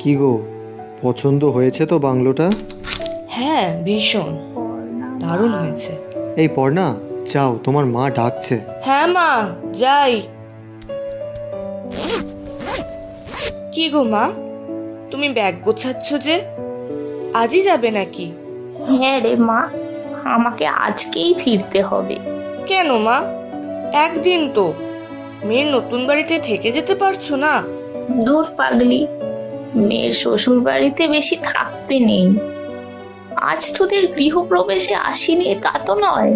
কি গো, পছন্দ হয়েছে তো বাংলোটা? হ্যাঁ, ভীষণ দারুণ হয়েছে। এই পর্ণা, যাও, তোমার মা ডাকছে। হ্যাঁ মা, যাই। কি গো মা, তুমি ব্যাগ গোছাচ্ছ যে, আজই যাবে নাকি? হ্যাঁ রে মা, আমাকে আজকেই ফিরতে হবে। কেন মা, একদিন তো মেয়ের নতুন বাড়িতে থেকে যেতে পারছো না? দূর পাগলি, মেয়ের শ্বশুর বাড়িতে বেশি থাকতে নেই। আজ তোদের গৃহপ্রবেশে আসিনি তা তো নয়,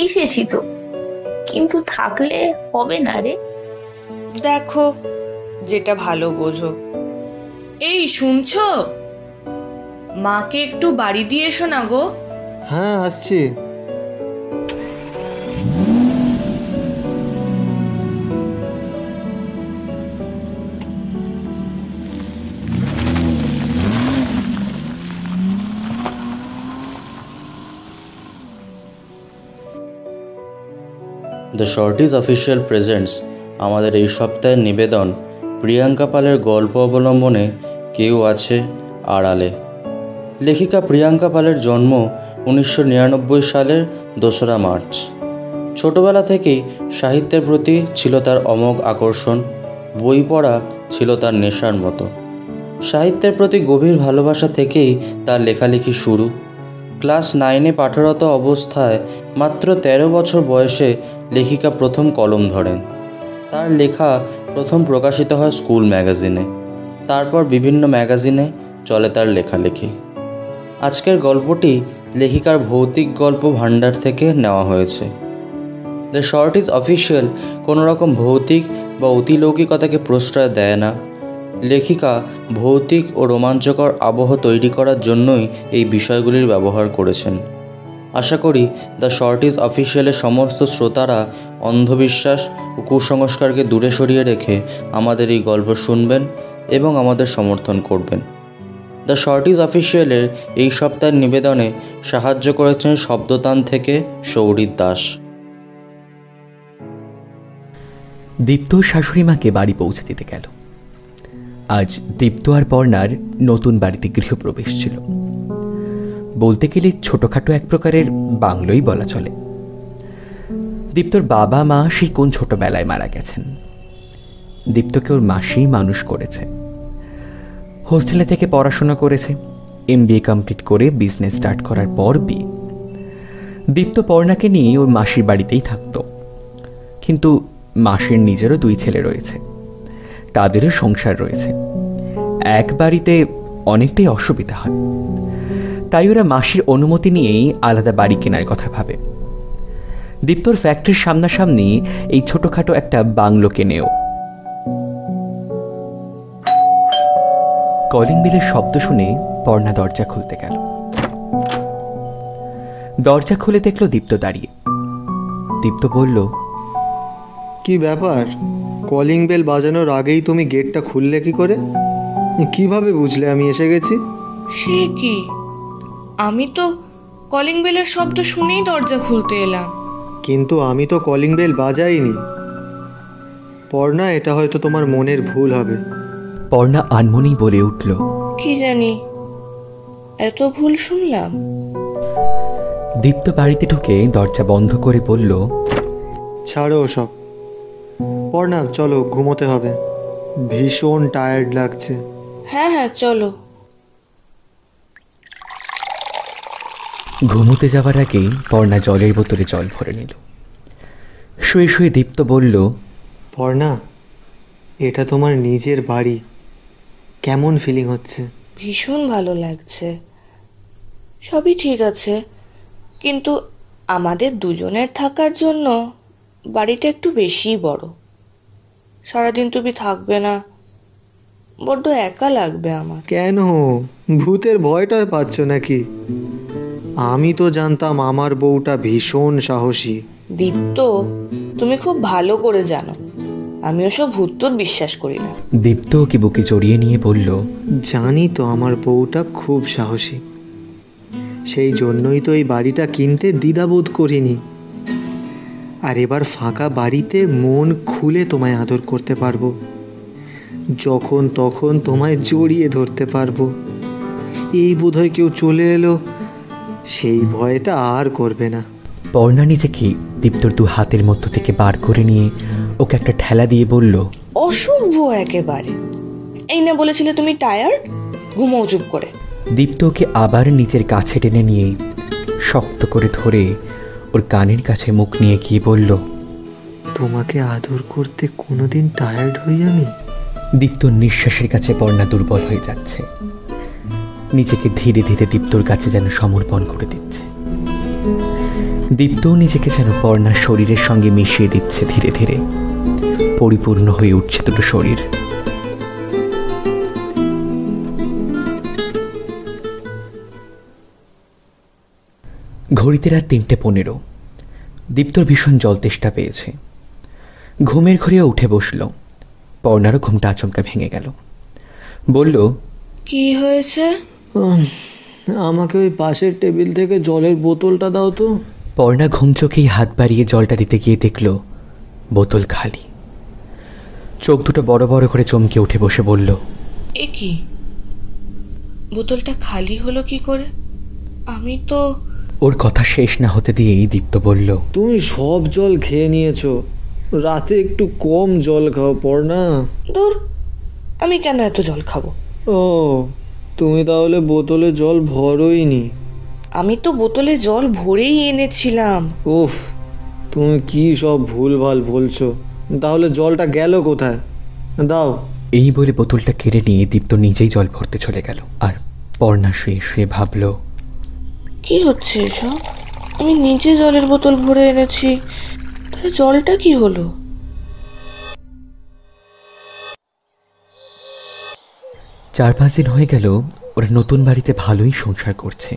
এসেছি তো, কিন্তু থাকলে হবে না রে। দেখো, যেটা ভালো বোঝো। এই শুনছো, মাকে একটু বাড়ি দিয়ে এসো না গো। হ্যাঁ, আসছি। দ্য শর্টিজ অফিসিয়াল প্রেজেন্টস আমাদের এই সপ্তাহের নিবেদন প্রিয়াঙ্কা পালের গল্প অবলম্বনে কেউ আছে আড়ালে। লেখিকা প্রিয়াঙ্কা পালের জন্ম 1999 সালের 2রা মার্চ। ছোটবেলা থেকেই সাহিত্যের প্রতি ছিল তার অমোঘ আকর্ষণ, বই পড়া ছিল তার নেশার মতো। সাহিত্যের প্রতি গভীর ভালোবাসা থেকেই তার লেখালেখি শুরু। ক্লাস 9-এ পাঠরত অবস্থায় মাত্র 13 বছর বয়সে লেখিকা প্রথম কলম ধরেন। তার লেখা প্রথম প্রকাশিত হয় স্কুল ম্যাগাজিনে, তারপর বিভিন্ন ম্যাগাজিনে চলে তার লেখালেখি। আজকের গল্পটি লেখিকার ভৌতিক গল্প ভাণ্ডার থেকে নেওয়া হয়েছে। দ্য শর্টিজ অফিসিয়াল কোনো রকম ভৌতিক বা অতিলৌকিকতাকে প্রশ্রয় দেয় না। লেখিকা ভৌতিক ও রোমাঞ্চকর আবহ তৈরি করার জন্যই এই বিষয়গুলির ব্যবহার করেছেন। আশা করি দ্য শর্টিজ অফিসিয়ালের সমস্ত শ্রোতারা অন্ধবিশ্বাস ও কুসংস্কারকে দূরে সরিয়ে রেখে আমাদের এই গল্প শুনবেন এবং আমাদের সমর্থন করবেন। দ্য শর্টিজ অফিসিয়ালের এই সপ্তাহের নিবেদনে সাহায্য করেছেন শব্দতান থেকে সৌরিত দাস। দীপ্ত শাশুড়িমাকে বাড়ি পৌঁছে দিতে গেল। আজ দীপ্ত আর পর্ণার নতুন বাড়িতে গৃহপ্রবেশ ছিল। বলতে গেলে ছোটখাটো এক প্রকারের বাংলোই বলা চলে। দীপ্তর বাবা মা সেই কোন ছোটবেলায় মারা গেছেন। দীপ্তকে ওর মাসি মানুষ করেছে। হোস্টেলে থেকে পড়াশোনা করেছে, MBA কমপ্লিট করে বিজনেস স্টার্ট করার পর বিয়ে। দীপ্ত পর্ণাকে নিয়ে ওর মাসির বাড়িতেই থাকত। কিন্তু মাসির নিজেরও 2 ছেলে রয়েছে, তাদেরও সংসার রয়েছে। এক বাড়িতে অনেকটাই অসুবিধা হয়, তাই ওরা মাসির অনুমতি নিয়েই আলাদা বাড়ি কেনার কথা ভাবে। দীপ্তর ফ্যাক্টরির সামনাসামনি এই ছোটখাটো একটা বাংলো কেনেও। কলিং বেলের শব্দ শুনে পর্ণা দরজা খুলতে গেল। দরজা খুলে দেখল দীপ্ত দাঁড়িয়ে। দীপ্ত বলল, কি ব্যাপার? কলিং বেল বাজানোর আগেই তুমি গেটটা খুললে কি করে? কিভাবে বুঝলে আমি এসে গেছি? সে কি, আমি তো কলিং বেলের শব্দ শুনেই দরজা খুলতে এলাম। কিন্তু আমি তো কলিং বেল বাজাইনি। পর্ণা, এটা হয়তো তোমার মনের ভুল হবে। পর্ণা আনমনেই বলে উঠল, কি জানি, এত ভুল শুনলাম। দীপ্ত বাড়িতে ঢুকে দরজা বন্ধ করে বলল, ছাড়ো ওসব। পর্ণা, চলো, ঘুমোতে হবে, ভীষণ টায়ার্ড লাগছে। হ্যাঁ হ্যাঁ, চলো। ঘুমোতে যাওয়ার আগে পর্ণা জলের বোতলে জল ভরে নিল। শুয়ে শুয়ে দীপ্ত বলল, পর্ণা, এটা তোমার নিজের বাড়ি, কেমন ফিলিং হচ্ছে? ভীষণ ভালো লাগছে। সবই ঠিক আছে, কিন্তু আমাদের দুজনের থাকার জন্য বাড়িটা একটু বেশিই বড়। সারাদিন তুমি থাকবে না, বড্ড একা লাগবে আমার। কেন, ভূতের ভয়টা পাচ্ছ নাকি? আমি তো জানতাম আমার বউটা ভীষণ সাহসী। দীপ্ত, তুমি খুব ভালো করে জানো আমি ওসব ভূত বিশ্বাস করি না। দীপ্ত ওকে বুকে জড়িয়ে নিয়ে বলল, জানি তো আমার বউটা খুব সাহসী, সেই জন্যই তো এই বাড়িটা কিনতে দ্বিধাবোধ করিনি। আর এবার ফাঁকা বাড়িতে মন খুলে তোমায় আদর করতে পারবো, যখন তখন তোমায় জড়িয়ে ধরতে পারবো। এই বোধহয় কেউ চলে এলো, সেই ভয়টা আর করবে না। পর্ণা নিজেকে দীপ্তর দু হাতের মধ্য থেকে বার করে নিয়ে ওকে একটা ঠেলা দিয়ে বলল, অসভ্য একেবারে। এই না বলেছিলে তুমি টায়ার্ড, ঘুমোও চুপ করে। দীপ্ত ওকে আবার নিজের কাছে টেনে নিয়ে শক্ত করে ধরে ওর কানের কাছে মুখ নিয়ে গিয়ে বলল, তোমাকে আদর করতে কোনোদিন টায়ার্ড হই আমি? দীপ্তর নিঃশ্বাসের কাছে পর্ণা দুর্বল হয়ে যাচ্ছে, নিজেকে ধীরে ধীরে দীপ্তর কাছে যেন সমর্পণ করে দিচ্ছে। দীপ্তও নিজেকে যেন পর্ণার শরীরের সঙ্গে মিশিয়ে দিচ্ছে ধীরে ধীরে, পরিপূর্ণ হয়ে উঠছে দুটো শরীর। ঘড়িতে রাত 3:15। দীপ্তর ভীষণ জল তেষ্টা পেয়েছে। ঘুমের ঘরে উঠে বসল। পর্ণারও ঘুমটা আচমকা ভেঙে গেল। বলল, কি হয়েছে? আমাকে ওই পাশের টেবিল থেকে জলের বোতলটা দাও তো। পর্ণা ঘুম চোখেই হাত বাড়িয়ে জলটা দিতে গিয়ে দেখল বোতল খালি। চোখ দুটো বড় বড় করে চমকে উঠে বসে বলল, এ কি, বোতলটা খালি হলো কি করে? আমি তো... ওর কথা শেষ না হতে দিয়েই দীপ্ত বলল, তুমি সব জল খেয়ে নিয়েছো, রাতে একটু কম জল খাও পর্ণা। দূর, আমি কেন এত জল খাবো? ও, তুমি তাহলে বোতলে জল ভরোইনি? আমি তো বোতলে জল ভরেই এনেছিলাম। উফ, তুমি কি সব ভুলভাল বলছো। তাহলে জলটা গেল কোথায়? দাও। এই বলে বোতলটা কেড়ে নিয়ে দীপ্ত নিজেই জল ভরতে চলে গেল। আর পর্ণা শুয়ে শুয়ে ভাবল, কি হচ্ছে এসব? আমি নিজে জলের বোতল ভরে এনেছি, তাহলে জলটা কি হলো? 4-5 দিন হয়ে গেল ওরা নতুন বাড়িতে ভালোই সংসার করছে।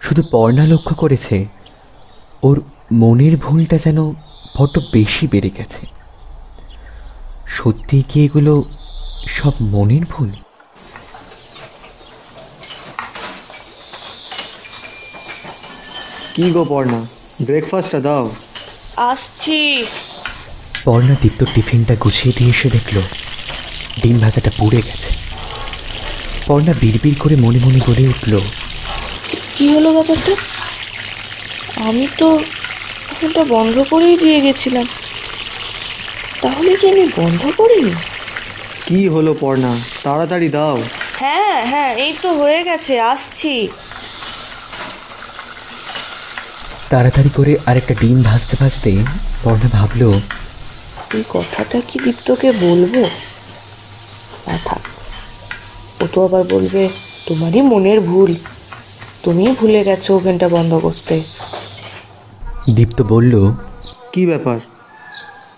শুধু পর্ণা লক্ষ্য করেছে ওর মনের ভুলটা যেন বড্ড বেশি বেড়ে গেছে। সত্যি কি এগুলো সব মনের ভুল? কি গো পর্ণা, ব্রেকফাস্টটা দাও। আসছি। পর্ণা দীপ্তর টিফিনটা গুছিয়ে দিয়ে এসে দেখল ডিম ভাজাটা পুড়ে গেছে। পর্ণা বিড়বিড় করে মনে মনে বলে উঠল, কি হলো ব্যাপারটা? আমি তো ওটা বন্ধ করেই দিয়ে গেছিলাম, তাহলে কি আমি বন্ধ করিনি? কি হলো পর্ণা, তাড়াতাড়ি দাও। হ্যাঁ হ্যাঁ, এই তো হয়ে গেছে, আসছি। তাড়াতাড়ি করে আরেকটা ডিম ভাজতে ভাজতে পর্ণা ভাবল, এই কথাটা কি দীপ্তকে বলবো? না থাক, ও তো আবার বলবে তোমারই মনের ভুল, তুমিই ভুলে গেছো ওভেনটা বন্ধ করতে। দীপ্ত বলল, কি ব্যাপার,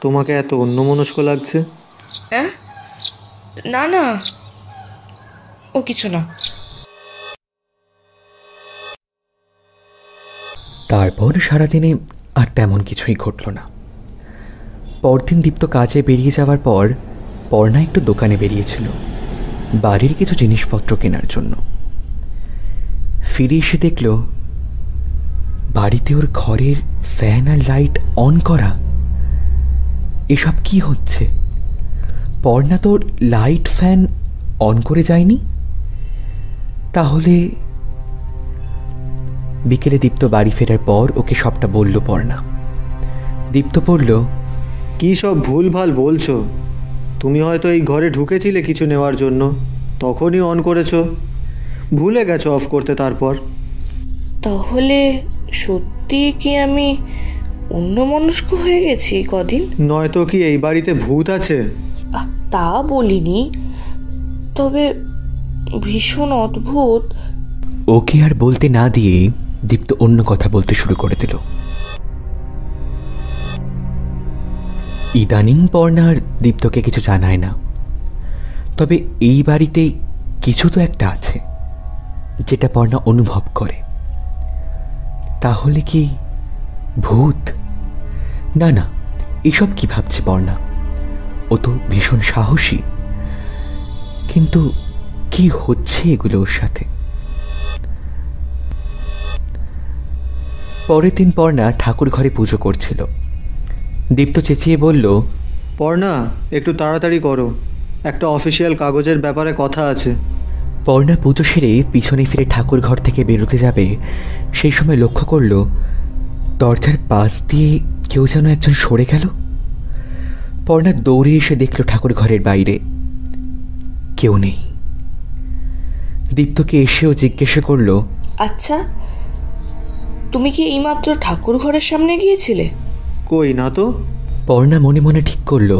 তোমাকে এত অন্যমনস্ক লাগছে? হ্যাঁ, না না, ও কিছু না। তারপর সারাদিনে আর তেমন কিছুই ঘটল না। পরদিন দীপ্ত কাজে বেরিয়ে যাওয়ার পর পর্ণা একটু দোকানে বেরিয়েছিল বাড়ির কিছু জিনিসপত্র কেনার জন্য। ফিরে এসে দেখল বাড়িতে ওর ঘরের ফ্যান আর লাইট অন করা। এসব কি হচ্ছে? পর্ণা তো লাইট ফ্যান অন করে যায়নি। তাহলে বিকেলে দীপ্ত বাড়ি ফেরার পর ওকে সবটা বলল পর্ণা। দীপ্ত বলল, কি সব ভুলভাল বলছো? তুমি হয়তো এই ঘরে ঢুকেছিলে কিছু নেওয়ার জন্য, তখনই অন করেছো, ভুলে গেছো অফ করতে। তারপর তাহলে সত্যি কি আমি অন্যমনস্ক হয়ে গেছি কদিন? নয়তো কি এই বাড়িতে ভূত আছে? তা বলিনি, তবে ভীষণ অদ্ভুত। ওকে আর বলতে না দিয়ে দীপ্ত অন্য কথা বলতে শুরু করে দিল। ইদানিং পর্ণা আর দীপ্তকে কিছু জানায় না, তবে এই বাড়িতে কিছু তো একটা আছে যেটা পর্ণা অনুভব করে। তাহলে কি ভূত? না না, এসব কি ভাবছে পর্ণা? ও তো ভীষণ সাহসী, কিন্তু কি হচ্ছে এগুলো ওর সাথে? পরের দিন পর্ণা ঠাকুর ঘরে পুজো করছিল। দীপ্ত চেঁচিয়ে বলল, পর্ণা, একটু তাড়াতাড়ি করো, একটা অফিসিয়াল কাগজের ব্যাপারে কথা আছে। পর্ণা পুজো সেরে পিছনে ফিরে ঠাকুর ঘর থেকে বেরোতে যাবে, সেই সময় লক্ষ্য করল দরজার পাশ দিয়ে কেউ যেন একজন সরে গেল। পর্ণা দৌড়ে এসে দেখল ঠাকুর ঘরের বাইরে কেউ নেই। দীপ্তকে এসেও জিজ্ঞাসা করল, আচ্ছা, তুমি কি এইমাত্র ঠাকুর ঘরের সামনে গিয়েছিলে? কই না তো। পর্ণা মনে মনে ঠিক করল,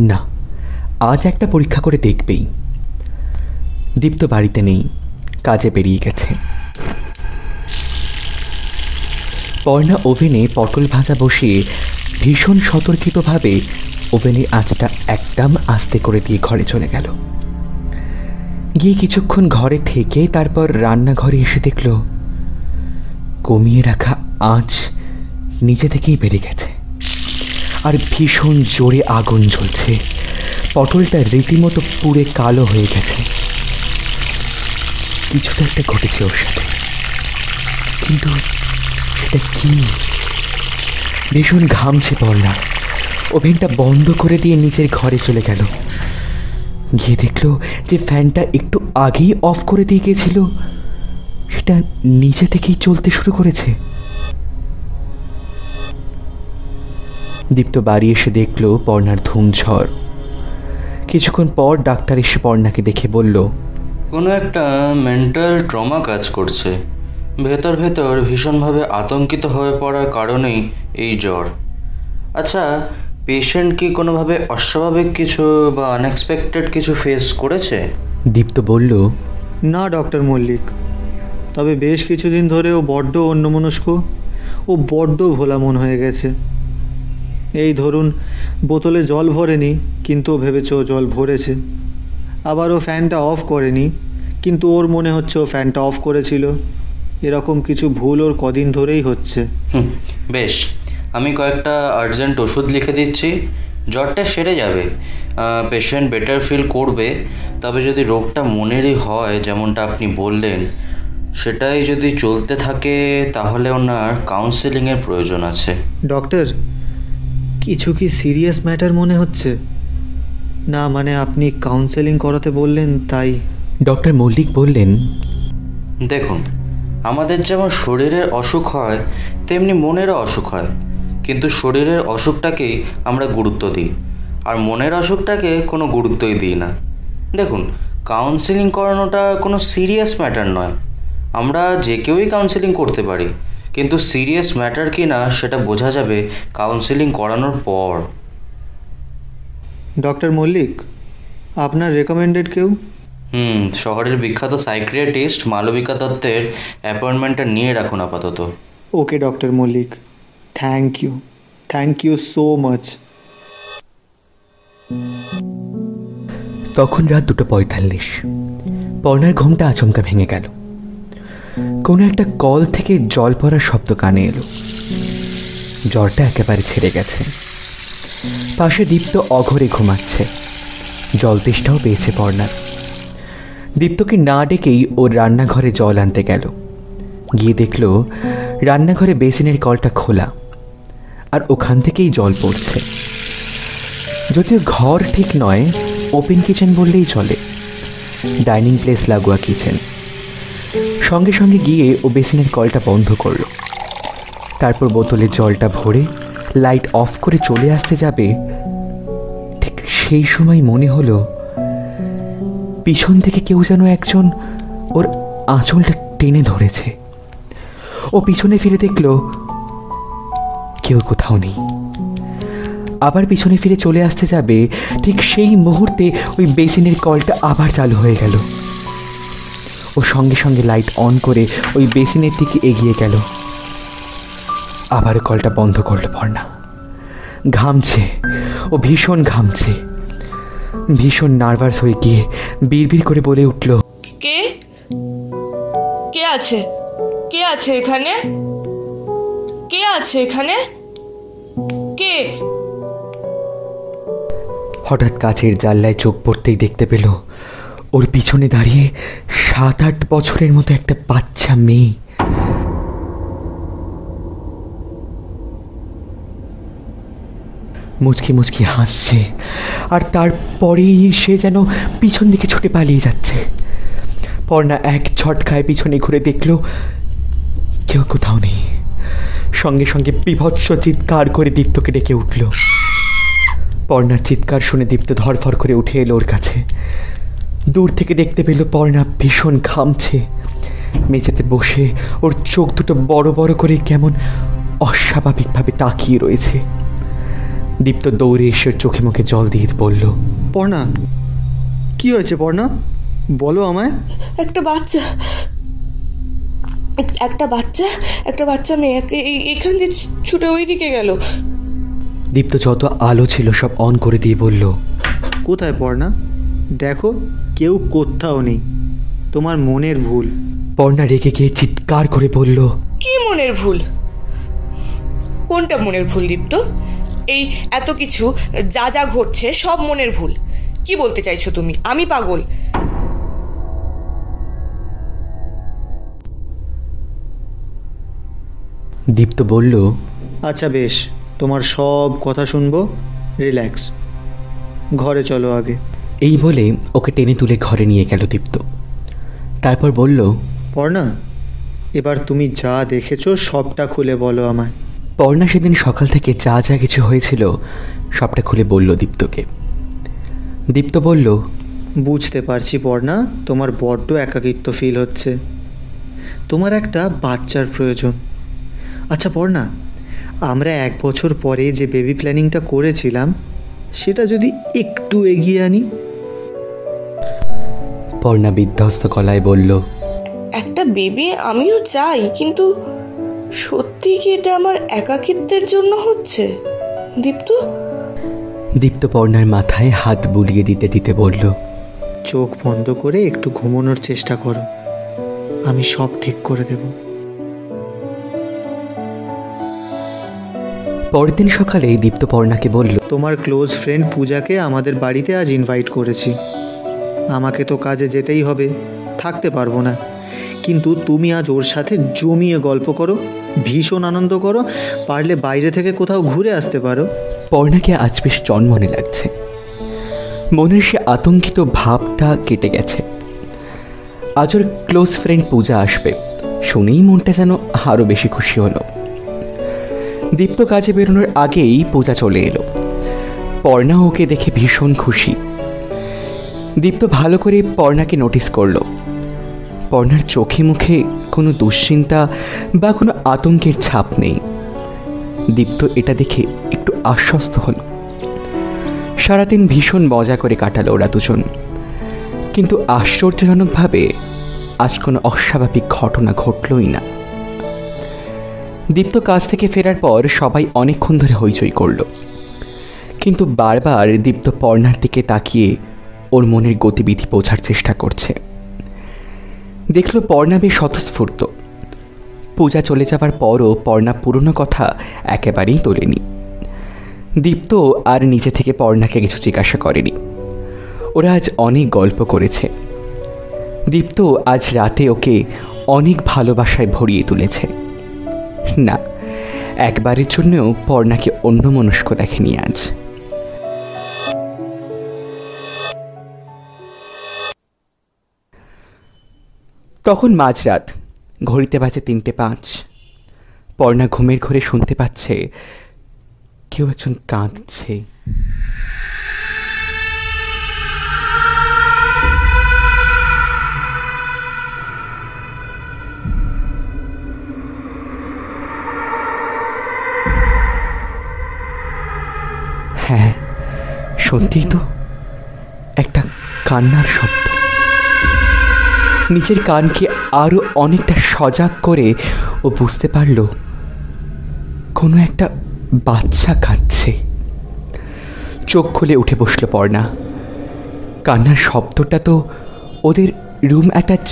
না, আজ একটা পরীক্ষা করে দেখবেই। দীপ্ত বাড়িতে নেই, কাজে বেরিয়ে গেছে। পর্ণা ওভেনে পটল ভাজা বসিয়ে ভীষণ সতর্কিতভাবে ওভেনের আঁচটা একদম আস্তে করে দিয়ে ঘরে চলে গেল। গিয়ে কিছুক্ষণ ঘরে থেকে তারপর রান্নাঘরে এসে দেখল কমিয়ে রাখা আঁচ নিজে থেকেই বেড়ে গেছে, আর ভীষণ জোরে আগুন জ্বলছে। পটলটা রীতিমতো পুড়ে কালো হয়ে গেছে। কিছু তো একটা ঘটেছে ওর সাথে, কিন্তু সেটা কি? ভীষণ ঘামছে পর্ণা। ওভেনটা বন্ধ করে দিয়ে নিচের ঘরে চলে গেল। গিয়ে দেখলো যে ফ্যানটা একটু আগেই অফ করে দিয়ে গেছিল সেটা নিচে থেকেই চলতে শুরু করেছে। দীপ্ত বাড়ি এসে দেখলো পর্ণার ধুমঝড়। কিছুক্ষণ পর ডাক্তার এসে পর্ণাকে দেখে বলল, কোনো একটা মেন্টাল ট্রমা কাজ করছে, ভেতর ভেতর ভীষণভাবে আতঙ্কিত হয়ে পড়ার কারণেই এই জ্বর। আচ্ছা, পেশেন্ট কি কোনোভাবে অস্বাভাবিক কিছু বা আনএক্সপেক্টেড কিছু ফেস করেছে? দীপ্ত বলল, না ডক্টর মল্লিক, তবে বেশ কিছুদিন ধরে ও বড্ড অন্যমনস্ক, ও বড্ড ভোলা মন হয়ে গেছে। এই ধরুন, বোতলে জল ভরেনি কিন্তু ও ভেবেছে ও জল ভরেছে। আবার ও ফ্যানটা অফ করেনি কিন্তু ওর মনে হচ্ছে ও ফ্যানটা অফ করেছিল। এরকম কিছু ভুল ওর কদিন ধরেই হচ্ছে। বেশ, আমি কয়েকটা আর্জেন্ট ওষুধ লিখে দিচ্ছি, জ্বরটা সেরে যাবে, পেশেন্ট বেটার ফিল করবে। তবে যদি রোগটা মনেরই হয় যেমনটা আপনি বললেন, সেটাই যদি চলতে থাকে তাহলে ওনার কাউন্সেলিংয়ের প্রয়োজন আছে। ডক্টর, কিছু কি সিরিয়াস ম্যাটার মনে হচ্ছে? না মানে আপনি কাউন্সেলিং করাতে বললেন তাই। ডক্টর মল্লিক বললেন, দেখুন, আমাদের যেমন শরীরের অসুখ হয় তেমনি মনেরও অসুখ হয়, কিন্তু শরীরের অসুখটাকেই আমরা গুরুত্ব দিই আর মনের অসুখটাকে কোনো গুরুত্বই দিই না। দেখুন, কাউন্সেলিং করানোটা কোনো সিরিয়াস ম্যাটার নয়, আমরা যে কেউই কাউন্সেলিং করতে পারি, কিন্তু সিরিয়াস ম্যাটার কি না সেটা বোঝা যাবে কাউন্সেলিং করানোর পর। ডক্টর মল্লিক, আপনার রেকমেন্ডেড কেউ? শহরের বিখ্যাত সাইকিয়াট্রিস্ট মালবিকা দত্তের অ্যাপয়েন্টমেন্টটা নিয়ে রাখুন আপাতত। Okay doctor Mallick, thank you so much. তখন রাত 2:45। পর্ণার ঘুমটা আচমকা ভেঙে গেল। কোনো একটা কল থেকে জল পড়ার শব্দ কানে এলো। জ্বরটা একেবারে ছেড়ে গেছে। পাশে দীপ্ত অঘরে ঘুমাচ্ছে। জল তেষ্টাও পেয়েছে পর্ণার। দীপ্তকে না ডেকেই ওর রান্নাঘরে জল আনতে গেল। গিয়ে দেখল রান্নাঘরে বেসিনের কলটা খোলা, আর ওখান থেকেই জল পড়ছে। যদিও ঘর ঠিক নয়, ওপেন কিচেন বললেই চলে, ডাইনিং প্লেস লাগোয়া কিচেন। সঙ্গে সঙ্গে গিয়ে ও বেসিনের কলটা বন্ধ করল। তারপর বোতলে জলটা ভরে লাইট অফ করে চলে আসতে যাবে, ঠিক সেই সময় মনে হলো পিছন থেকে কেউ যেন একজন ওর আঁচলটা টেনে ধরেছে। ও পিছনে ফিরে দেখল কেউ কোথাও নেই। আবার পিছনে ফিরে চলে আসতে যাবে, ঠিক সেই মুহূর্তে ওই বেসিনের কলটা আবার চালু হয়ে গেল। ও সঙ্গে সঙ্গে লাইট অন করে ওই বেসিনের দিকে এগিয়ে গেল। আবার কলটা বন্ধ করলো পর্ণা। ঘামছে, ও ভীষণ ঘামছে। ভীষণ নার্ভাস হয়ে গিয়ে বিড়বিড় করে বলে উঠল, কে কে আছে? কে আছে এখানে? কে আছে এখানে? কে? হঠাৎ কাচের জানলায় চোখ পড়তেই দেখতে পেল ওর পিছনে দাঁড়িয়ে 7-8 বছরের মতো একটা বাচ্চা মেয়ে। মুচকি মুচকি হাসছে, আর তারপরেই সে যেন পিছন দিকে ছুটে পালিয়ে যাচ্ছে। পর্ণা এক ঝটকায় পিছনে ঘুরে দেখল কেউ কোথাও নেই। সঙ্গে সঙ্গে বিভৎস চিৎকার করে দীপ্তকে ডেকে উঠল। পর্ণার চিৎকার শুনে দীপ্ত ধরফর করে উঠে এলো ওর কাছে। দূর থেকে দেখতে পেল পর্ণা ভীষণ ঘামছে, মেঝেতে বসে ওর চোখ দুটো বড় বড় করে কেমন অস্বাভাবিকভাবে তাকিয়ে রয়েছে। দীপ্ত দৌড়ে এসে চোখে মুখে জল দিয়ে বলল, পর্ণা, কি হয়েছে পর্ণা? বলো আমায়। একটা বাচ্চা মেয়ে এখান দিয়ে ছুটে ওই দিকে গেল। দীপ্ত যত আলো ছিল সব অন করে দিয়ে বলল, কোথায় পর্ণা? দেখো, কেউ কোথাও নেই, তোমার মনের ভুল। পর্ণা রেগে গিয়ে চিৎকার করে বলল, কি মনের ভুল? কোনটা মনের ভুল দীপ্ত? এই এত কিছু যা যা ঘটছে সব মনের ভুল। কি বলতে চাইছো তুমি? আমি পাগল? দীপ্ত বলল, আচ্ছা বেশ, তোমার সব কথা শুনবো, রিল্যাক্স, ঘরে চলো আগে। এই বলে ওকে টেনে তুলে ঘরে নিয়ে গেল দীপ্ত। তারপর বলল, পর্ণা, এবার তুমি যা দেখেছো সবটা খুলে বলো আমায়। পর্ণা সেদিন সকাল থেকে যা যা কিছু হয়েছিল সবটা খুলে বলল দীপ্তকে। দীপ্ত বলল, বুঝতে পারছি পর্ণা, তোমার বড্ড একাকিত্ব ফিল হচ্ছে, তোমার একটা বাচ্চার প্রয়োজন। আচ্ছা পর্ণা, আমরা 1 বছর পরে যে বেবি প্ল্যানিংটা করেছিলাম সেটা যদি একটু এগিয়ে আনি? পর্ণা বিধ্বস্ত গলায় বলল, একটা বেবি আমিও চাই, কিন্তু সত্যি কি এটা আমার একাকিত্বের জন্য হচ্ছে দীপ্ত? দীপ্ত পর্ণার মাথায় হাত বুলিয়ে দিতে দিতে বলল, চোখ বন্ধ করে একটু ঘুমানোর চেষ্টা করো, আমি সব ঠিক করে দেব। পরের দিন সকালে দীপ্ত পর্ণাকে বলল, তোমার ক্লোজ ফ্রেন্ড পূজাকে আমাদের বাড়িতে আজ ইনভাইট করেছি। আমাকে তো কাজে যেতেই হবে, থাকতে পারবো না, কিন্তু তুমি আজ ওর সাথে জমিয়ে গল্প করো, ভীষণ আনন্দ করো, পারলে বাইরে থেকে কোথাও ঘুরে আসতে পারো। পর্ণাকে আজ বেশ চনমনে লাগছে। মনের সে আতঙ্কিত ভাবটা কেটে গেছে। আজ ওর ক্লোজ ফ্রেন্ড পূজা আসবে শুনেই মনটা যেন আরও বেশি খুশি হলো। দীপ্ত কাজে বেরোনোর আগেই পূজা চলে এলো। পর্ণা ওকে দেখে ভীষণ খুশি। দীপ্ত ভালো করে পর্ণাকে নোটিস করলো। পর্ণার চোখে মুখে কোনো দুশ্চিন্তা বা কোনো আতঙ্কের ছাপ নেই। দীপ্ত এটা দেখে একটু আশ্বস্ত হল। সারাদিন ভীষণ মজা করে কাটালো ওরা দুজন, কিন্তু আশ্চর্যজনকভাবে আজ কোনো অস্বাভাবিক ঘটনা ঘটলই না। দীপ্ত কাজ থেকে ফেরার পর সবাই অনেকক্ষণ ধরে হইচই করল, কিন্তু বারবার দীপ্ত পর্ণার দিকে তাকিয়ে ওর মনের গতিবিধি বোঝার চেষ্টা করছে। দেখল পর্ণা বেশ স্বতঃস্ফূর্ত। পূজা চলে যাওয়ার পরও পর্ণা পুরনো কথা একেবারেই তোলেনি। দীপ্ত আর নিজে থেকে পর্ণাকে কিছু জিজ্ঞাসা করেনি। ওরা আজ অনেক গল্প করেছে। দীপ্ত আজ রাতে ওকে অনেক ভালোবাসায় ভরিয়ে তুলেছে। না, একবারের জন্যও পর্ণাকে অন্যমনস্ক দেখেনি আজ। তখন মাঝরাত, ঘড়িতে বাজে 3:05। পর্ণা ঘুমের ঘরে শুনতে পাচ্ছে কেউ একজন কাঁদছে। হ্যাঁ, সত্যিই তো একটা কান্নার শব্দ। নিজের কানকে আরো অনেকটা সজাগ করে ও বুঝতে পারল কোনো একটা বাচ্চা কাঁদছে। চোখ খুলে উঠে বসল পর্ণা। কান্নার শব্দটা তো ওদের রুম অ্যাটাচ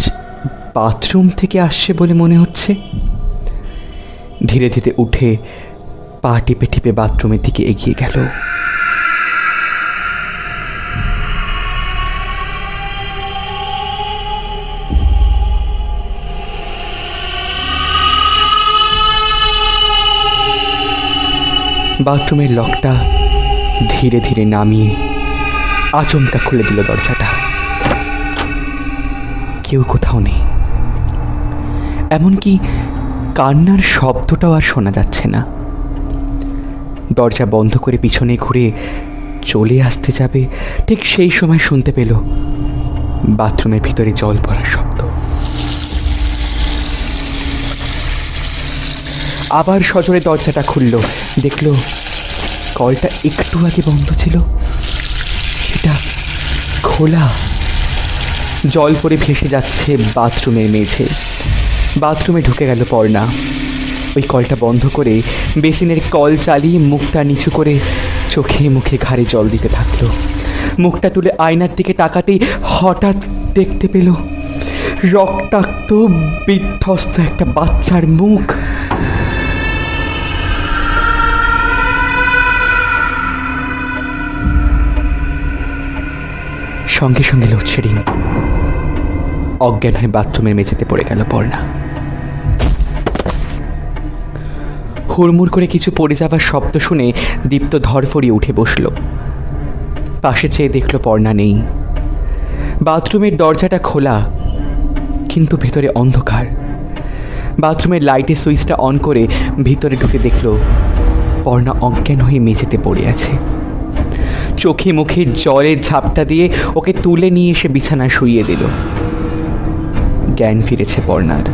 বাথরুম থেকে আসছে বলে মনে হচ্ছে। ধীরে ধীরে উঠে পা টিপে টিপে বাথরুমের দিকে এগিয়ে গেল। বাথরুমের লকটা ধীরে ধীরে নামিয়ে আচমকা খুলে দিল দরজাটা। কেউ কোথাও নেই, এমনকি কান্নার শব্দটাও আর শোনা যাচ্ছে না। দরজা বন্ধ করে পিছনে ঘুরে চলে আসতে যাবে, ঠিক সেই সময় শুনতে পেল বাথরুমের ভিতরে জল পড়ার শব্দ। আবার সজোরে দরজাটা খুলল, দেখল কলটা একটু আগে বন্ধ ছিল, সেটা খোলা। জল পড়ে ভেসে যাচ্ছে বাথরুমের মেঝে। বাথরুমে ঢুকে গেল পর্ণা। ওই কলটা বন্ধ করে বেসিনের কল চালিয়ে মুখটা নিচু করে চোখে মুখে ঘাড়ে জল দিতে থাকলো। মুখটা তুলে আয়নার দিকে তাকাতেই হঠাৎ দেখতে পেল রক্তাক্ত বিধ্বস্ত একটা বাচ্চার মুখ। সঙ্গে সঙ্গে লোডশেডিং। অজ্ঞান হয়ে বাথরুমের মেঝেতে পড়ে গেল পর্ণা। হুড়মুড় করে কিছু পড়ে যাবার শব্দ শুনে দীপ্ত ধরফড়িয়ে উঠে বসল। পাশে চেয়ে দেখল পর্ণা নেই। বাথরুমের দরজাটা খোলা, কিন্তু ভেতরে অন্ধকার। বাথরুমের লাইটের সুইচটা অন করে ভিতরে ঢুকে দেখল পর্ণা অজ্ঞান হয়ে মেঝেতে পড়ে আছে। চোখে মুখে জলের ঝাপটা দিয়ে ওকে তুলে নিয়ে এসে বিছানায় শুইয়ে দিল। জ্ঞান ফিরেছে পর্ণার।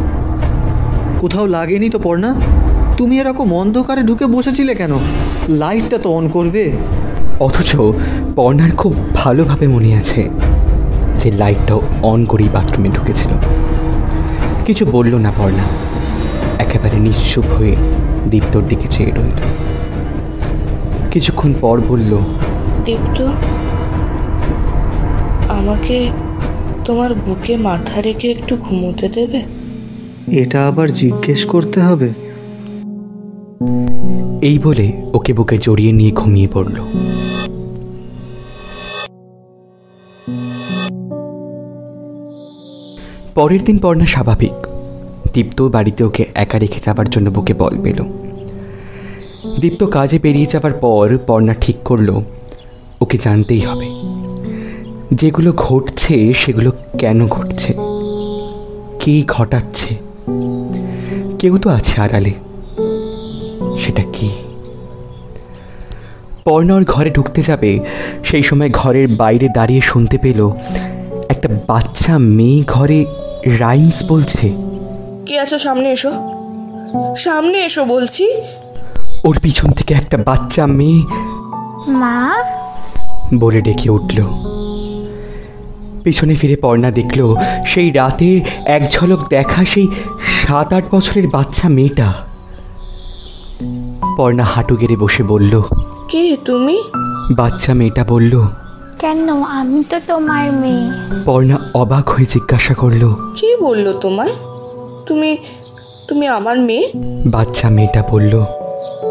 কোথাও লাগেনি তো পর্ণা? তুমি এরকম অন্ধকারে ঢুকে বসেছিলে কেন? লাইটটা তো অন করবে। অথচ পর্ণার খুব ভালোভাবে মনে আছে যে লাইটটাও অন করেই বাথরুমে ঢুকেছিল। কিছু বলল না পর্ণা, একেবারে নিশ্চুপ হয়ে দীপ্তর দিকে চেয়ে রইল। কিছুক্ষণ পর বলল, দীপ্ত, আমাকে তোমার বুকে মাথা রেখে একটু ঘুমোতে দেবে? এটা আবার জিজ্ঞেস করতে হবে? এই বলে ওকে বুকে জড়িয়ে নিয়ে ঘুমিয়ে পড়ল। পরের দিন পর্ণা স্বাভাবিক। দীপ্ত বাড়িতে ওকে একা রেখে যাবার জন্য বুকে বল পেল। দীপ্ত কাজে বেরিয়ে যাবার পর পর্ণা ঠিক করলো ওকে জানতেই হবে যেগুলো ঘটছে সেগুলো কেন ঘটছে, কি ঘটাচ্ছে। কেউ তো আছে আড়ালে, সেটা কি? পর্ণা ওর ঘরে ঢুকতে যাবে, সেই সময় ঘরের বাইরে দাঁড়িয়ে শুনতে পেল একটা বাচ্চা মেয়ে ঘরে রাইমস বলছে। কে আছো? সামনে এসো, সামনে এসো বলছি। ওর পিছন থেকে একটা বাচ্চা মেয়ে মা বলে ডেকে উঠল। পিছনে ফিরে পর্ণা দেখল সেই রাতের এক ঝলক দেখা সেই 7-8 বছরের বাচ্চা মেয়েটা। পর্ণা হাঁটু গেড়ে বসে বলল, কে তুমি? বাচ্চা মেয়েটা বলল, কেন? আমি তো তোমার মেয়ে। পর্ণা অবাক হয়ে জিজ্ঞাসা করল, কে বললো তোমায় তুমি তুমি আমার মেয়ে? বাচ্চা মেয়েটা বলল,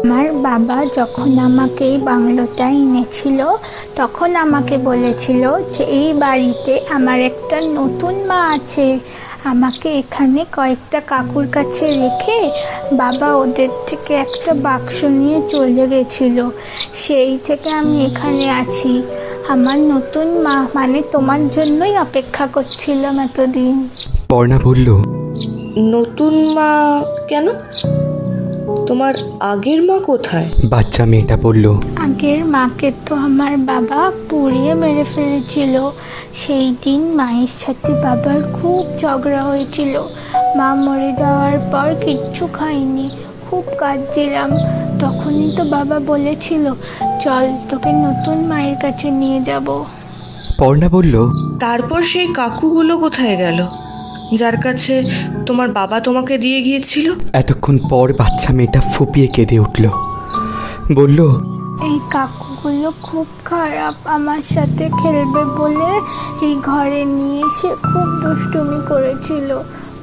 আমার বাবা যখন আমাকে এই বাংলোটা এনেছিল তখন আমাকে বলেছিল যে এই বাড়িতে আমার একটা নতুন মা আছে। আমাকে এখানে কয়েকটা কাকুর কাছে রেখে বাবা ওদের থেকে একটা বাক্স নিয়ে চলে গেছিল। সেই থেকে আমি এখানে আছি। আমার নতুন মা মানে তোমার জন্যই অপেক্ষা করছিলাম এতদিন। পর্ণা বলল, নতুন মা কেন? তোমার আগের মা কোথায়? বাচ্চা মেয়েটা বলল, আগের মাকে তো আমার বাবা পুড়িয়ে মেরে ফেলেছিল। সেই দিন মায়ের সাথে বাবার খুব ঝগড়া হয়েছিল। মা মরে যাওয়ার পর কিচ্ছু খাইনি, খুব কাঁদছিলাম। তখনই তো বাবা বলেছিল চল তোকে নতুন মায়ের কাছে নিয়ে যাব। পর্ণা বলল, তারপর সেই কাকুগুলো কোথায় গেল যার কাছে তোমার বাবা তোমাকে দিয়ে গিয়েছিল? এতক্ষণ পর বাচ্চা মেয়েটা ফুপিয়ে কেঁদে উঠল, বলল, এই কাকুগুলো খুব খারাপ। আমার সাথে খেলবে বলে এই ঘরে নিয়ে এসে খুব দুষ্টুমি করেছিল।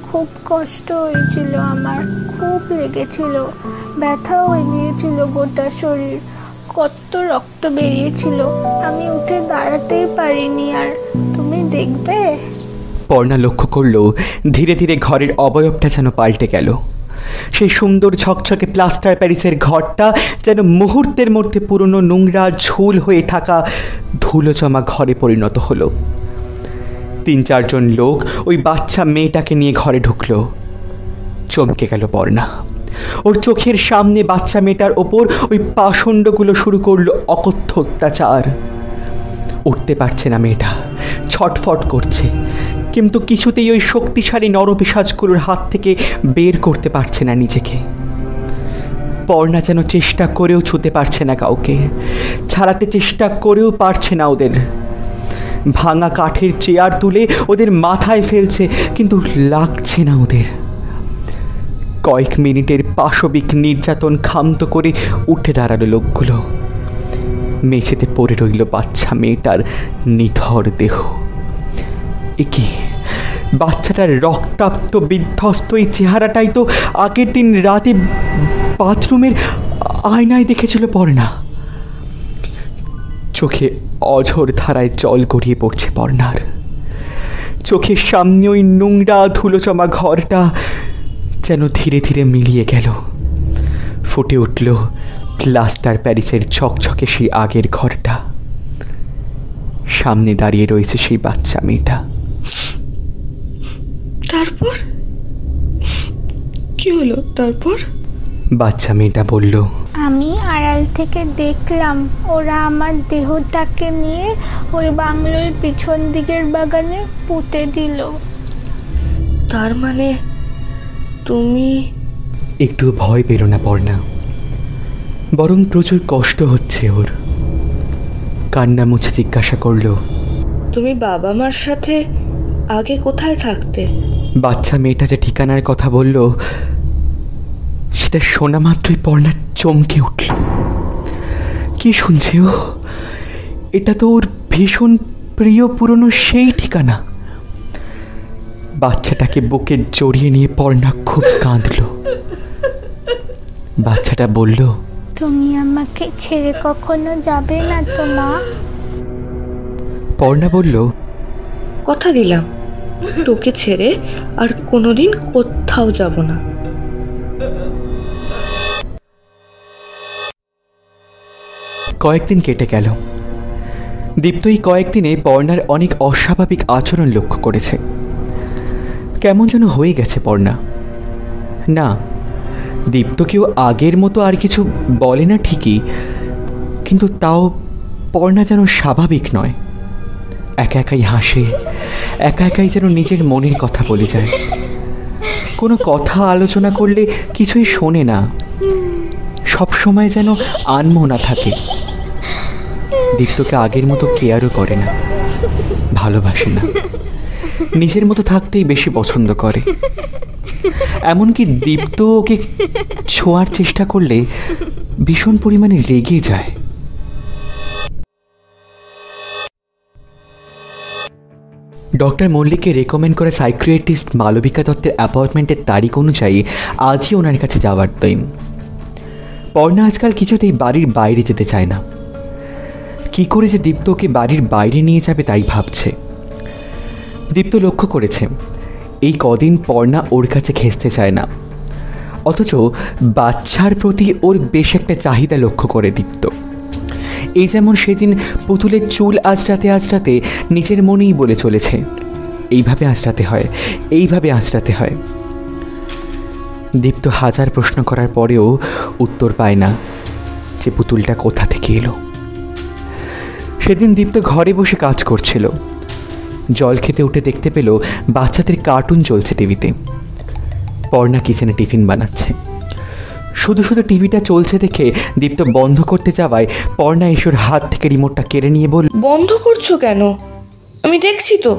খুব কষ্ট হয়েছিল, আমার খুব লেগেছিল, ব্যথা হয়ে গিয়েছিল গোটা শরীর, কত রক্ত বেরিয়েছিল। আমি উঠে দাঁড়াতেই পারিনি। আর তুমি দেখবে। পর্ণা লক্ষ্য করল ধীরে ধীরে ঘরের অবয়বটা যেন পাল্টে গেল। সেই সুন্দর ঝকঝকে প্লাস্টার প্যারিসের ঘরটা যেন মুহূর্তের মধ্যে পুরনো নোংরা ঝুল হয়ে থাকা ধুলো জমা ঘরে পরিণত হলো। 3-4 জন লোক ওই বাচ্চা মেয়েটাকে নিয়ে ঘরে ঢুকলো। চমকে গেল পর্ণা। ওর চোখের সামনে বাচ্চা মেয়েটার ওপর ওই পাষণ্ডগুলো শুরু করলো অকথ্য অত্যাচার। উঠতে পারছে না মেয়েটা, ছটফট করছে, কিন্তু কিছুতেই ওই শক্তিশালী নরপিশাচগুলোর হাত থেকে বের করতে পারছে না নিজেকে। পর্ণা যেন চেষ্টা করেও ছুতে পারছে না কাউকে, ছাড়াতে চেষ্টা করেও পারছে না ওদের। ভাঙা কাঠের চেয়ার তুলে ওদের মাথায় ফেলছে, কিন্তু লাগছে না ওদের। কয়েক মিনিটের পাশবিক নির্যাতন ক্ষান্ত করে উঠে দাঁড়ালো লোকগুলো। মেঝেতে পড়ে রইল বাচ্চা মেয়েটার নিথর দেহ। কি বাচ্চাটার রক্তাক্ত বিধ্বস্ত এই চেহারাটাই তো আগের দিন রাতে বাথরুমের আয়নায় দেখেছিল পর্ণা। চোখে অঝোর ধারায় জল গড়িয়ে পড়ছে পর্ণার। চোখের সামনে ওই নোংরা ধুলো জমা ঘরটা যেন ধীরে ধীরে মিলিয়ে গেল। ফুটে উঠল প্লাস্টার প্যারিসের ঝকঝকে সেই আগের ঘরটা। সামনে দাঁড়িয়ে রয়েছে সেই বাচ্চা মেয়েটা। তারপর কি হলো? তারপর বাচ্চা মেয়েটা বলল, আমি আড়াল থেকে দেখলাম ওরা আমার দেহটাকে নিয়ে ওই বাংলোর পিছন দিকের বাগানে পুঁতে দিল। তার মানে তুমি? একটু ভয় পেল না পর্ণা, বরং প্রচুর কষ্ট হচ্ছে ওর। কান্না মুছে জিজ্ঞাসা করলো, তুমি বাবা মার সাথে আগে কোথায় থাকতে? বাচ্চা মেয়েটা যে ঠিকানার কথা বলল সেটা শোনা মাত্রই পর্ণা চমকে উঠল। কি শুনছে ও? এটা তো ওর ভীষণ প্রিয় পুরনো সেই ঠিকানা। বাচ্চাটাকে বুকে জড়িয়ে নিয়ে পর্ণা খুব কাঁদল। বাচ্চাটা বলল, তুমি আমাকে ছেড়ে কখনো যাবে না তো মা? পর্ণা বলল, কথা দিলাম তোকে ছেড়ে আর কোনোদিন কোথাও যাব না। কয়েকদিন কেটে গেল। দীপ্ত এই কয়েকদিনে পর্ণার অনেক অস্বাভাবিক আচরণ লক্ষ্য করেছে। কেমন যেন হয়ে গেছে পর্ণা। না, দীপ্ত কেউ আগের মতো আর কিছু বলে না ঠিকই, কিন্তু তাও পর্ণা যেন স্বাভাবিক নয়। একা একাই হাসে, একা একাই যেন নিজের মনের কথা বলে যায়। কোনো কথা আলোচনা করলে কিছুই শোনে না, সব সময় যেন আনমনা থাকে। দীপ্তকে আগের মতো কেয়ারও করে না, ভালোবাসে না, নিজের মতো থাকতেই বেশি পছন্দ করে। এমনকি দীপ্ত ওকে ছোঁয়ার চেষ্টা করলে ভীষণ পরিমাণে রেগে যায়। ডক্টর মল্লিককে রেকমেন্ড করা সাইকিয়াট্রিস্ট মালবিকা দত্তের অ্যাপয়েন্টমেন্টের তারিখ অনুযায়ী আজই ওনার কাছে যাওয়ার দিন। পর্ণা আজকাল কিছুতেই বাড়ির বাইরে যেতে চায় না। কি করে যে দীপ্তকে বাড়ির বাইরে নিয়ে যাবে তাই ভাবছে। দীপ্ত লক্ষ্য করেছে এই কদিন পর্ণা ওর কাছে ঘেঁষতে চায় না, অথচ বাচ্চার প্রতি ওর বেশ একটা চাহিদা লক্ষ্য করে দীপ্ত। এই যেমন সেদিন পুতুলের চুল আঁচড়াতে আঁচড়াতে নিজের মনেই বলে চলেছে, এইভাবে আঁচড়াতে হয়, এইভাবে আঁচড়াতে হয়। দীপ্ত হাজার প্রশ্ন করার পরেও উত্তর পায় না যে পুতুলটা কোথা থেকে এলো। সেদিন দীপ্ত ঘরে বসে কাজ করছিল। জল খেতে উঠে দেখতে পেল বাচ্চাদের কার্টুন চলছে টিভিতে। পর্ণা কিচেনে টিফিন বানাচ্ছে। শুধু শুধু টিভিটা চলছে দেখে দীপ্ত বন্ধ করতে যাওয়ায় পর্ণা এসোর হাত থেকে রিমোটটা কেড়ে নিয়ে বলল, বন্ধ করছো কেন? আমি দেখছি তো।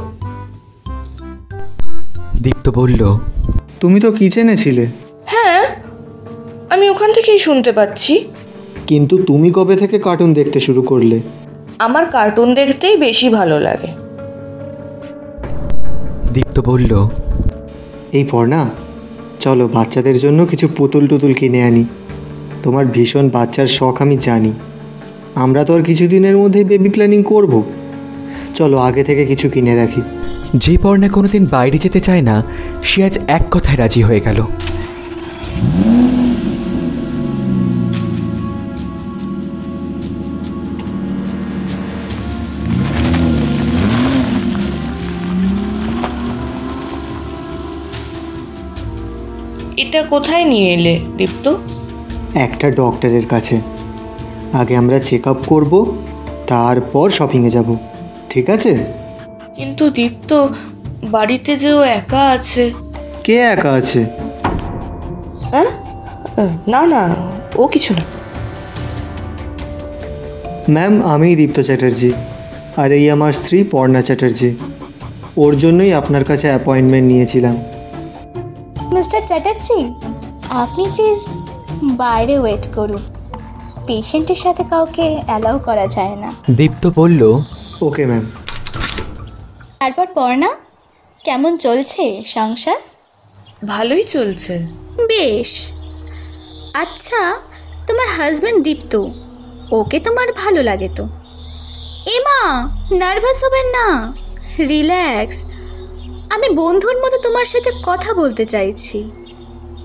দীপ্ত বলল, তুমি তো কিচেনে ছিলে। হ্যাঁ, আমি ওখান থেকেই শুনতে পাচ্ছি। কিন্তু তুমি কবে থেকে কার্টুন দেখতে শুরু করলে? আমার কার্টুন দেখতেই বেশি ভালো লাগে। দীপ্ত বলল, এই পর্ণা, চলো বাচ্চাদের জন্য কিছু পুতুল টুতুল কিনে আনি। তোমার ভীষণ বাচ্চার শখ আমি জানি। আমরা তো আর কিছুদিনের মধ্যেই বেবি প্ল্যানিং করব। চলো আগে থেকে কিছু কিনে রাখি। যে পর্ণা কোনোদিন বাইরে যেতে চায় না সে আজ এক কথায় রাজি হয়ে গেল। এটা কোথায় নিয়ে এলে দীপ্ত? একটা ডক্টরের কাছে। আগে আমরা চেক আপ করবো, তারপর শপিংয়ে যাব, ঠিক আছে? কিন্তু দীপ্ত, বাড়িতে যে ও একা আছে। কে একা আছে? হ্যাঁ, না না, ও কিছু না। ম্যাম, আমি দীপ্ত চ্যাটার্জি, আর এই আমার স্ত্রী পর্ণা চ্যাটার্জি। ওর জন্যই আপনার কাছে অ্যাপয়েন্টমেন্ট নিয়েছিলাম। মিস্টার চ্যাটার্জি, আপনি প্লিজ বাইরে ওয়েট করুন। পেশেন্টের সাথে কাউকে অ্যালাউ করা যায় না। দীপ্ত বলল, ওকে ম্যাম। তারপর পর্ণা, কেমন চলছে সংসার? ভালোই চলছে। বেশ। আচ্ছা, তোমার হাজবেন্ড দীপ্ত, ওকে তোমার ভালো লাগে তো? এমা, নার্ভাস হবেন না, রিল্যাক্স। আমি বন্ধুর মতো তোমার সাথে কথা বলতে চাইছি।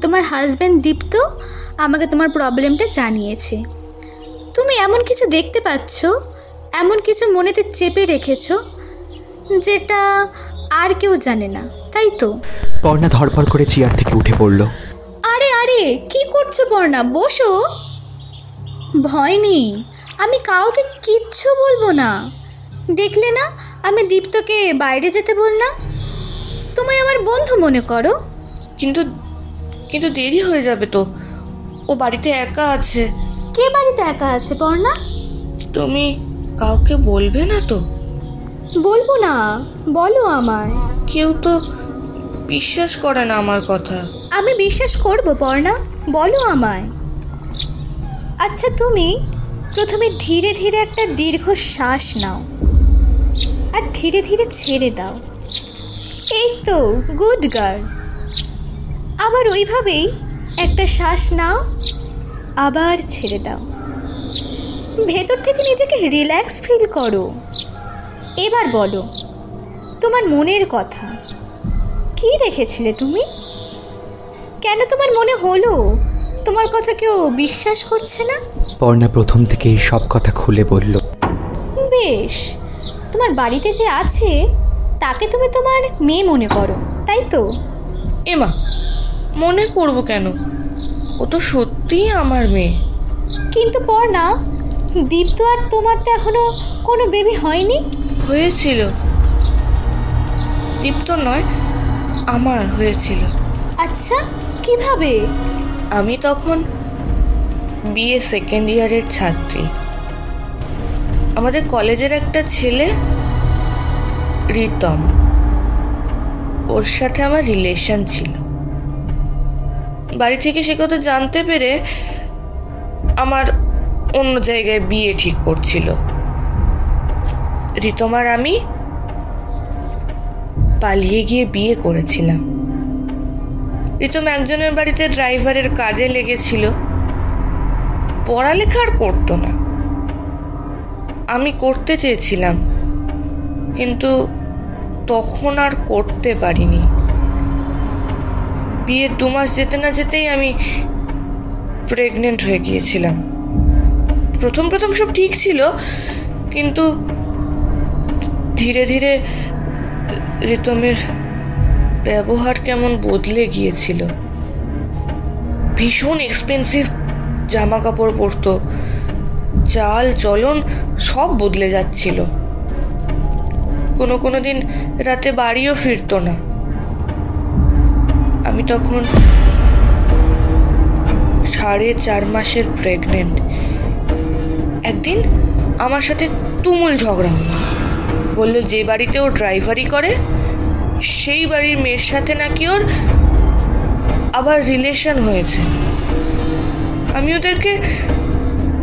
তোমার হাজবেন্ড দীপ্ত আমাকে তোমার প্রবলেমটা জানিয়েছে। তুমি এমন কিছু দেখতে পাচ্ছ, এমন কিছু মনেতে চেপে রেখেছো যেটা আর কেউ জানে না, তাই তো? পর্ণা ধরপড় করে চেয়ার থেকে উঠে পড়ল। আরে আরে, কি করছো পর্ণা? বসো। ভয় নেই, আমি কাউকে কিচ্ছু বলবো না। দেখলে না, আমি দীপ্তকে বাইরে যেতে বললাম। তুমি আমার বন্ধু মনে করো। কিন্তু কিন্তু দেরি হয়ে যাবে তো, ও বাড়িতে একা আছে। কে বাড়িতে একা আছে পর্ণা? তুমি কাউকে বলবে না তো? বলবো না, বলো আমায়। কেউ তো বিশ্বাস করে না আমার কথা। আমি বিশ্বাস করব পর্ণা, বলো আমায়। আচ্ছা, তুমি প্রথমে ধীরে ধীরে একটা দীর্ঘ শ্বাস নাও, আর ধীরে ধীরে ছেড়ে দাও। এই তো, গুড গার্ল। আবার ওইভাবেই একটা শ্বাস নাও, আবার ছেড়ে দাও। ভেতর থেকে নিজেকে রিল্যাক্স ফিল করো। এবার বলো তোমার মনের কথা। কি দেখেছিলে তুমি? কেন তোমার মনে হলো তোমার কথা কেউ বিশ্বাস করছে না? পর্ণা প্রথম থেকেই সব কথা খুলে বলল। বেশ, তোমার বাড়িতে যে আছে তাকে তুমি তোমার মেয়ে মনে করো, তাই তো? এমা, মনে করব কেন? ও তো সত্যিই আমার মেয়ে। কিন্তু পর্ণা, দীপ্ত আর তোমার তো এখনো কোনো বেবি হয়নি। হয়েছিল, দীপ্ত নয়, আমার হয়েছিল। আচ্ছা, কিভাবে? আমি তখন বিএ সেকেন্ড ইয়ারের ছাত্রী। আমাদের কলেজের একটা ছেলে রিতম, ওর সাথে আমার রিলেশন ছিল। বাড়ি থেকে সে কথা জানতে পেরে আমার অন্য জায়গায় বিয়ে ঠিক করছিল। রিতম আর আমি পালিয়ে গিয়ে বিয়ে করেছিলাম। রিতম একজনের বাড়িতে ড্রাইভারের কাজে লেগেছিল, পড়ালেখা আর করতো না। আমি করতে চেয়েছিলাম, কিন্তু তখন আর করতে পারিনি। বিয়ের 2 মাস যেতে না যেতেই আমি প্রেগনেন্ট হয়ে গিয়েছিলাম। প্রথম প্রথম সব ঠিক ছিল, কিন্তু ধীরে ধীরে রিতমের ব্যবহার কেমন বদলে গিয়েছিল। ভীষণ এক্সপেন্সিভ জামা কাপড় পরতো, চাল চলন সব বদলে যাচ্ছিল। কোনো দিন রাতে বাড়িও ফিরতো না। আমি তখন 4.5 মাসের প্রেগনেন্ট। একদিন আমার সাথে তুমুল ঝগড়া হলো। বলল যে বাড়িতে ও ড্রাইভারি করে সেই বাড়ির মেয়ের সাথে নাকি ওর আবার রিলেশন হয়েছে। আমি ওদেরকে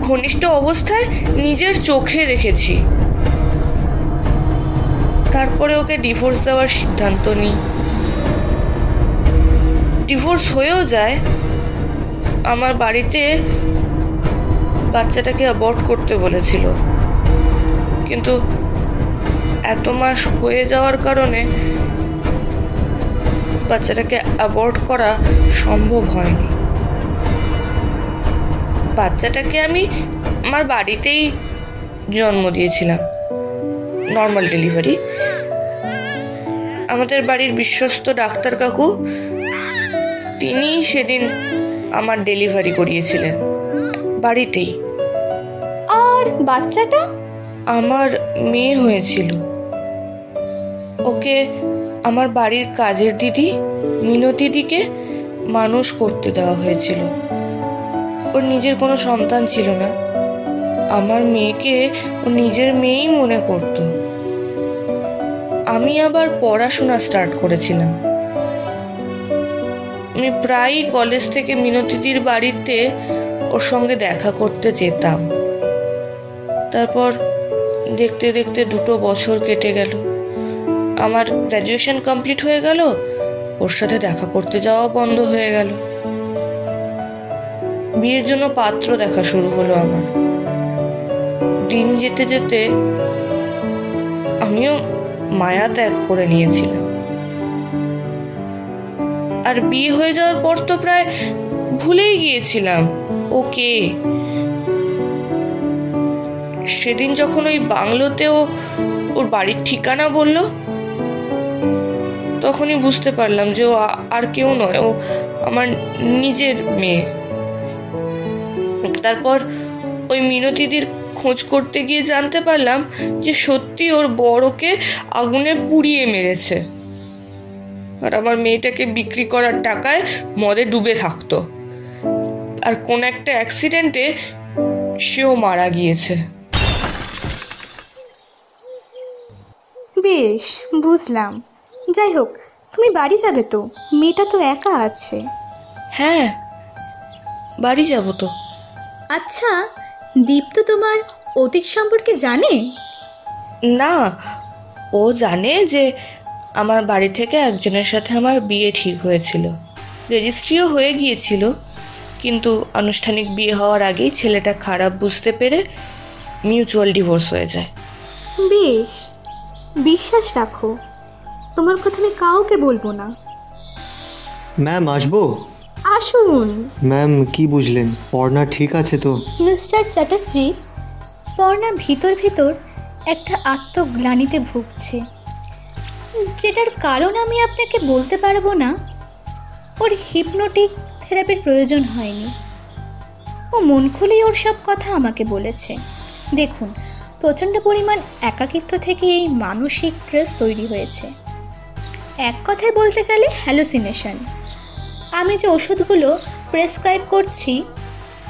ঘনিষ্ঠ অবস্থায় নিজের চোখে দেখেছি। তারপরে ওকে ডিভোর্স দেওয়ার সিদ্ধান্ত নিই। ডিভোর্স হয়েও যায়। আমার বাড়িতে বাচ্চাটাকে অ্যাবর্ট করতে বলেছিল, কিন্তু এত মাস হয়ে যাওয়ার কারণে বাচ্চাটাকে অ্যাবর্ট করা সম্ভব হয়নি। বাচ্চাটাকে আমি আমার বাড়িতেই জন্ম দিয়েছিলাম, নর্মাল ডেলিভারি। আমাদের বাড়ির বিশ্বস্ত ডাক্তার কাকু তিনি সেদিন আমার ডেলিভারি করিয়েছিলেন বাড়িতেই। আর বাচ্চাটা? আমার মেয়ে হয়েছিল। ওকে আমার বাড়ির কাজের দিদি মিনতিদিকে মানুষ করতে দেওয়া হয়েছিল। ওর নিজের কোনো সন্তান ছিল না। আমার মেয়েকে ও নিজের মেয়েই মনে করত। আমি আবার পড়াশোনা স্টার্ট করেছিলাম। আমি প্রায়ই কলেজ থেকে মিনতিদির বাড়িতে ওর সঙ্গে দেখা করতে যেতাম। তারপর দেখতে দেখতে 2 বছর কেটে গেল। আমার গ্র্যাজুয়েশন কমপ্লিট হয়ে গেল, ওর সাথে দেখা করতে যাওয়া বন্ধ হয়ে গেল। বিয়ের জন্য পাত্র দেখা শুরু হলো আমার। দিন যেতে যেতে আমিও মায়া ত্যাগ করে নিয়েছিলাম। আর বিয়ে হয়ে যাওয়ার পর তো প্রায় ভুলেই গিয়েছিলাম ওকে। সেদিন যখন ওই বাংলোতেও ওর বাড়ির ঠিকানা বলল, তখনই বুঝতে পারলাম যে ও আর কেউ নয়, ও আমার নিজের মেয়ে। তারপর ওই মিনতিদির খোঁজ করতে গিয়ে জানতে পারলাম যে সত্যি ওর বড়কে আগুনে পুড়িয়ে মেরেছে, আর আমার মেয়েটাকে বিক্রি করার টাকায় মদে ডুবে থাকতো। আর কোন একটা অ্যাক্সিডেন্টে সেও মারা গিয়েছে। বেশ, বুঝলাম। যাই হোক, তুমি বাড়ি যাবে তো? মেয়েটা তো একা আছে। হ্যাঁ, বাড়ি যাব তো। আচ্ছা, দীপ্ত তোমার অতীত সম্পর্কে জানে? না, ও জানে যে আমার বাড়ি থেকে একজনের সাথে আমার বিয়ে ঠিক হয়েছিল, রেজিস্ট্রিও হয়ে গিয়েছিল, কিন্তু আনুষ্ঠানিক বিয়ে হওয়ার আগেই ছেলেটা খারাপ বুঝতে পেরে মিউচুয়াল ডিভোর্স হয়ে যায়। বেশ, বিশ্বাস রাখো, তোমার কথা আমি কাউকে বলবো না। ম্যাম আসবো? আসুন। ম্যাম কি বুঝলেন, পর্ণা ঠিক আছে তো? মিস্টার চ্যাটার্জি, পর্ণা ভিতর ভিতর একটা আত্মগ্লানিতে ভুগছে, যেটার কারণ আমি আপনাকে বলতে পারবো না। ওর হিপনোটিক থেরাপির প্রয়োজন হয়নি। ও মন খুলেই ওর সব কথা আমাকে বলেছে। দেখুন, প্রচণ্ড পরিমাণ একাকিত্ব থেকে এই মানসিক স্ট্রেস তৈরি হয়েছে। এক কথায় বলতে গেলে হ্যালুসিনেশন। আমি যে ওষুধগুলো প্রেসক্রাইব করছি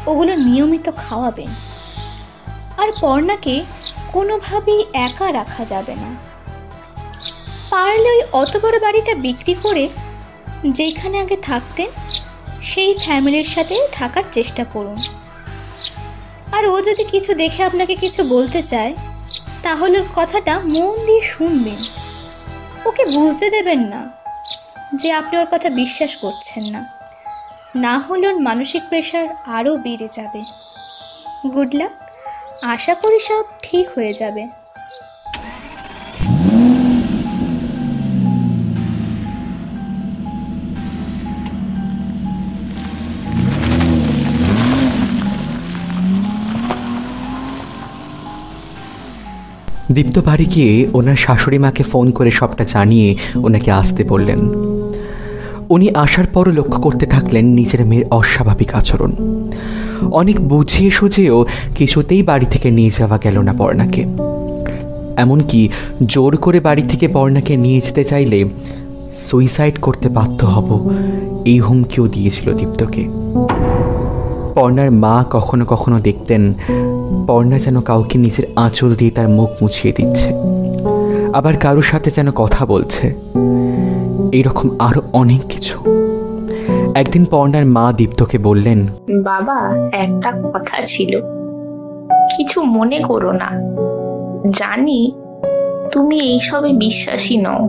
ওগুলো নিয়মিত খাওয়াবেন। আর পর্ণাকে কোনোভাবেই একা রাখা যাবে না। পারলে ওই অত বড় বাড়িটা বিক্রি করে যেখানে আগে থাকতেন সেই ফ্যামিলির সাথে থাকার চেষ্টা করুন। আর ও যদি কিছু দেখে আপনাকে কিছু বলতে চায়, তাহলে ওর কথাটা মন দিয়ে শুনবেন। ওকে বুঝতে দেবেন না যে আপনি ওর কথা বিশ্বাস করছেন না, না হলে ওর মানসিক প্রেশার আরও বেড়ে যাবে। গুড লাক, আশা করি সব ঠিক হয়ে যাবে। দীপ্ত বাড়ি গিয়ে ওনার শাশুড়ি মাকে ফোন করে সবটা জানিয়ে ওনাকে আসতে বললেন। উনি আসার পরও লক্ষ্য করতে থাকলেন নিজের মেয়ের অস্বাভাবিক আচরণ। অনেক বুঝিয়ে সুঝিয়েও কিছুতেই বাড়ি থেকে নিয়ে যাওয়া গেল না পর্ণাকে। এমনকি জোর করে বাড়ি থেকে পর্ণাকে নিয়ে যেতে চাইলে সুইসাইড করতে বাধ্য হব, এই হুমকিও দিয়েছিল দীপ্তকে। পর্ণার মা কখনো কখনো দেখতেন পর্ণা যেন কাউকে নিজের আঁচল দিয়ে তার মুখ মুছিয়ে দিচ্ছে, আবার কারোর সাথে যেন কথা বলছে, এইরকম আরো অনেক কিছু। একদিন পর্ণার মা দীপ্তকে বললেন, বাবা, একটা কথা ছিল, কিছু মনে করো না। জানি তুমি এইসবে বিশ্বাসী নও,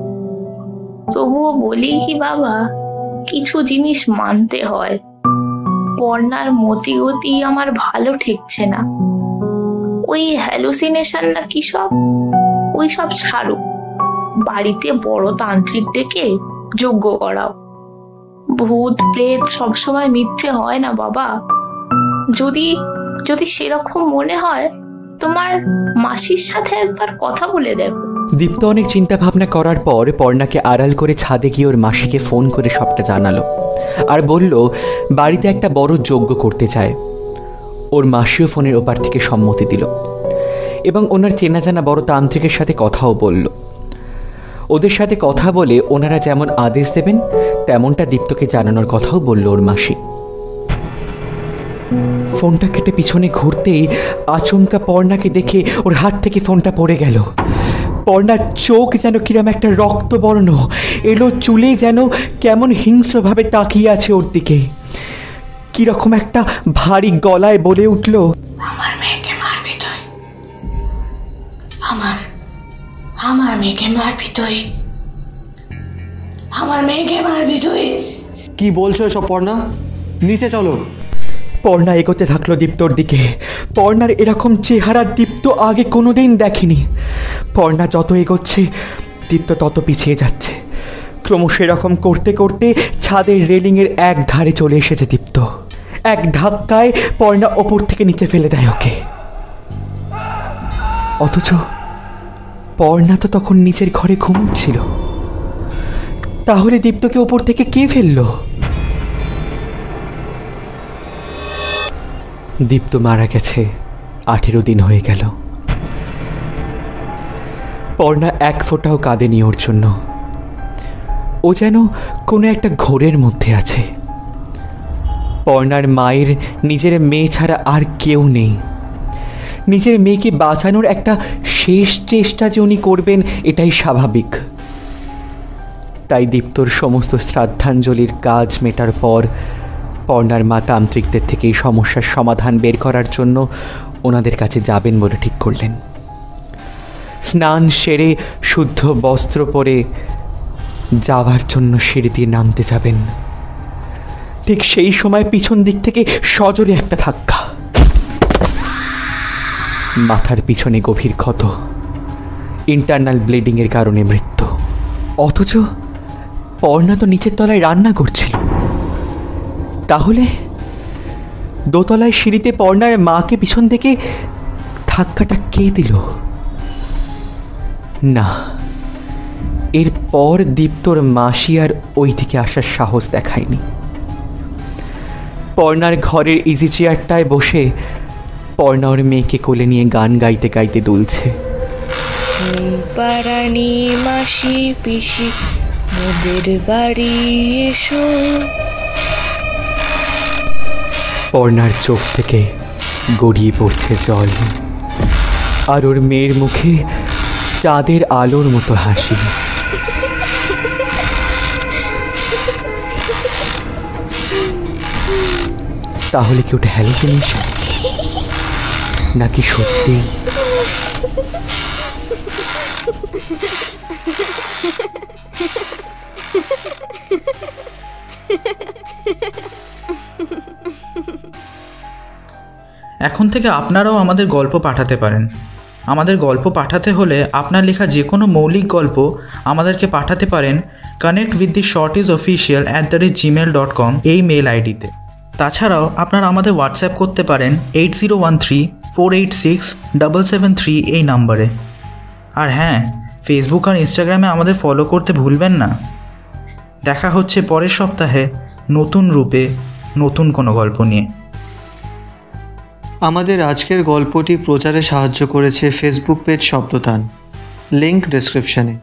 তবুও বলি কি বাবা, কিছু জিনিস মানতে হয়। পর্ণার মতিগতি আমার ভালো ঠেকছে না। ওই হ্যালুসিনেশন না কি সব, ওই সব ছাড়ো, বাড়িতে বড় তান্ত্রিক ডেকে যজ্ঞ করাও। ভূত প্রেত সবসময় মিথ্যে হয় না বাবা। যদি যদি সেরকম মনে হয়, তোমার মাসির সাথে একবার কথা বলে দেখো। দীপ্ত অনেক চিন্তা ভাবনা করার পর পর্ণাকে আড়াল করে ছাদে গিয়ে ওর মাসিকে ফোন করে সবটা জানালো। আর বলল বাড়িতে একটা বড় যজ্ঞ করতে চায়। ওর মাসিও ফোনের ওপার থেকে সম্মতি দিল এবং ওনার চেনা জানা বড় তান্ত্রিকের সাথে কথাও বলল। ওদের সাথে কথা বলে ওনারা যেমন আদেশ দেবেন তেমনটা দীপ্তকে জানানোর কথাও বলল ওর মাসি। ফোনটা কেটে পিছনে ঘুরতেই আচমকা পর্ণাকে দেখে ওর হাত থেকে ফোনটা পড়ে গেল। পর্ণার চোখ যেন কিরম একটা রক্তবর্ণ, এলো চুলে যেন কেমন হিংস্রভাবে তাকিয়ে আছে ওর দিকে। কিরকম একটা ভারী গলায় বলে উঠল, আমার মেয়েকে মারবি তুই, আমার মেয়েকে মারবি তুই, আমার মেয়েকে মারবি তুই। কি বলছো এসব পর্ণা? নিচে চলো। পর্ণা এগোতে থাকলো দীপ্তর দিকে। পর্ণার এরকম চেহারা দীপ্ত আগে কোনোদিন দেখেনি। পর্ণা যত এগোচ্ছে দীপ্ত তত পিছিয়ে যাচ্ছে। ক্রমশ এরকম করতে করতে ছাদের রেলিংয়ের এক ধারে চলে এসেছে দীপ্ত। এক ধাক্কায় পর্ণা ওপর থেকে নিচে ফেলে দেয় ওকে। অথচ পর্ণা তো তখন নিচের ঘরে ঘুমোচ্ছিল। তাহলে দীপ্তকে ওপর থেকে কে ফেললো? দীপ্ত মারা গেছে 18 দিন হয়ে গেল। পর্ণা এক ফোঁটাও কাঁদেনি ওর জন্য। ও যেন কোনো একটা ঘোরের মধ্যে আছে। পর্ণার মায়ের নিজের মেয়ে ছাড়া আর কেউ নেই। নিজের মেয়েকে বাঁচানোর একটা শেষ চেষ্টা যে উনি করবেন এটাই স্বাভাবিক। তাই দীপ্তর সমস্ত শ্রাদ্ধাঞ্জলির কাজ মেটার পর পর্ণার মা তান্ত্রিকদের থেকে এই সমস্যার সমাধান বের করার জন্য ওনাদের কাছে যাবেন বলে ঠিক করলেন। স্নান সেরে শুদ্ধ বস্ত্র পরে যাওয়ার জন্য সিঁড়ি দিয়ে নামতে যাবেন। ঠিক সেই সময় পিছন দিক থেকে সজোরে একটা ধাক্কা। মাথার পিছনে গভীর ক্ষত, ইন্টারনাল ব্লিডিংয়ের কারণে মৃত্যু। অথচ পর্ণা তো নিচের তলায় রান্না করছিল। তাহলে দোতলায় সিঁড়িতে পর্ণার মাকে পিছন থেকে ধাক্কাটা কে দিল? না, এরপর দীপ্তর মাসি আর ওই দিকে আসার সাহস দেখায়নি। পর্ণার ঘরের ইজি চেয়ারটায় বসে পর্ণা ওর মেয়েকে কোলে নিয়ে গান গাইতে গাইতে দুলছে। পারানি মাসি পিসি মোদের বাড়ি এসো। পর্ণার চোখ থেকে গড়িয়ে পড়ছে জল, আর ওর মেয়ের মুখে চাঁদের আলোর মতো হাসি। তাহলে কি ওটা হ্যালুসিনেশন নাকি সত্যি? এখন থেকে আপনারাও আমাদের গল্প পাঠাতে পারেন। আমাদের গল্প পাঠাতে হলে আপনার লেখা যে কোনো মৌলিক গল্প আমাদেরকে পাঠাতে পারেন connectwiththeshortisofficial@gmail.com এই মেল আইডিতে। তাছাড়াও আপনারা আমাদের হোয়াটসঅ্যাপ করতে পারেন 8013486773 এই নাম্বারে। আর হ্যাঁ, ফেসবুক আর ইনস্টাগ্রামে আমাদের ফলো করতে ভুলবেন না। দেখা হচ্ছে পরের সপ্তাহে নতুন রূপে নতুন কোনো গল্প নিয়ে। আমাদের আজকের গল্পটি প্রচারে সাহায্য করেছে ফেসবুক পেজ শব্দদান, লিংক ডেসক্রিপশনে।